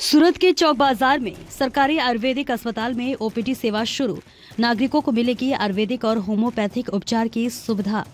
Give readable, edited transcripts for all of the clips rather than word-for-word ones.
सूरत के चौक बाजार में सरकारी आयुर्वेदिक अस्पताल में ओपीडी सेवा शुरू। नागरिकों को मिलेगी आयुर्वेदिक और होम्योपैथिक उपचार की सुविधा।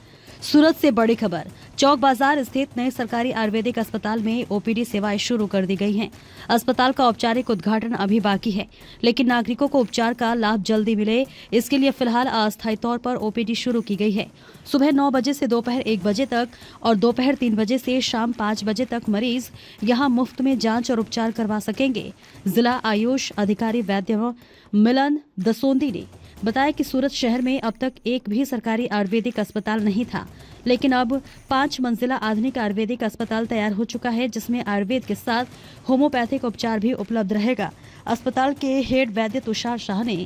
सूरत से बड़ी खबर। चौक बाजार स्थित नए सरकारी आयुर्वेदिक अस्पताल में ओपीडी सेवाएं शुरू कर दी गई हैं। अस्पताल का औपचारिक उद्घाटन अभी बाकी है, लेकिन नागरिकों को उपचार का लाभ जल्दी मिले, इसके लिए फिलहाल अस्थायी तौर पर ओपीडी शुरू की गई है। सुबह 9 बजे से दोपहर 1 बजे तक और दोपहर 3 बजे से शाम 5 बजे तक मरीज यहां मुफ्त में जांच और उपचार करवा सकेंगे। जिला आयुष अधिकारी वैद्य मिलन दसोंदी ने बताया कि सूरत शहर में अब तक एक भी सरकारी आयुर्वेदिक अस्पताल नहीं था, लेकिन अब 5 मंजिला आधुनिक आयुर्वेदिक अस्पताल तैयार हो चुका है, जिसमें आयुर्वेद के साथ होम्योपैथिक उपचार भी उपलब्ध रहेगा। अस्पताल के हेड वैद्य तुषार शाह ने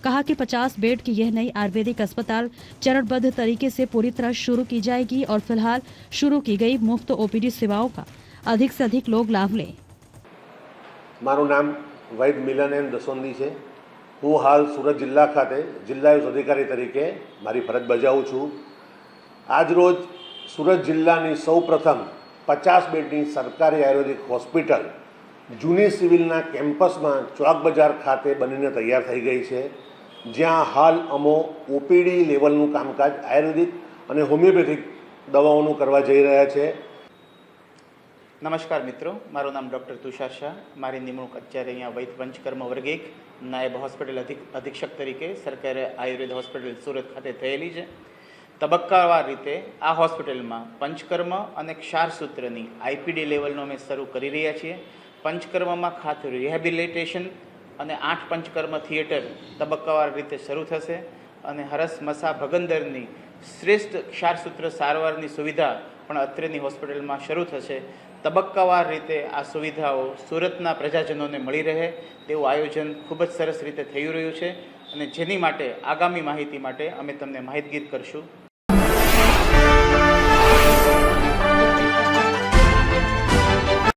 कहा कि 50 बेड की यह नई आयुर्वेदिक अस्पताल चरणबद्ध तरीके से पूरी तरह शुरू की जाएगी और फिलहाल शुरू की गई मुफ्त ओपीडी सेवाओं का अधिक से अधिक लोग लाभ लें। मारू नाम वैद्य मिलन एन दसोंदी है। હું હાલ સુરત જિલ્લા ખાતે જિલ્લા આયુષ અધિકારી તરીકે મારી ફરજ બજાવું છું। આજરોજ સુરત જિલ્લાની સૌપ્રથમ 50 બેડની સરકારી આયુર્વેદિક હોસ્પિટલ જૂની સિવિલના કેમ્પસમાં ચોક બજાર ખાતે બનીને તૈયાર થઈ ગઈ છે, જ્યાં હાલ અમો ઓપીડી લેવલનું કામકાજ આયુર્વેદિક અને હોમિયોપેથિક દવાઓનું કરવા જઈ રહ્યા છે। નમસ્કાર મિત્રો, મારું નામ ડૉક્ટર તુષાર શાહ। મારી નિમણૂક અત્યારે અહીંયા વૈદ્ય પંચકર્મ વર્ગ 1 નાયબ હોસ્પિટલ અધિક્ષક તરીકે સરકારી આયુર્વેદ હોસ્પિટલ સુરત ખાતે થયેલી છે। તબક્કાવાર રીતે આ હોસ્પિટલમાં પંચકર્મ અને ક્ષારસૂત્રની આઈપીડી લેવલનો અમે શરૂ કરી રહ્યા છીએ। પંચકર્મમાં ખાસ રિહેબિલિટેશન અને 8 પંચકર્મ થિયેટર તબક્કાવાર રીતે શરૂ થશે અને હરસ મસા ભગંદરની શ્રેષ્ઠ ક્ષારસૂત્ર સારવારની સુવિધા પણ અત્રેની હોસ્પિટલમાં શરૂ થશે। તબક્કાવાર રીતે આ સુવિધાઓ સુરતના પ્રજાજનોને મળી રહે તેવું આયોજન ખૂબ જ સરસ રીતે થઈ રહ્યું છે અને જેની માટે આગામી માહિતી માટે અમે તમને માહિતગીર કરશું।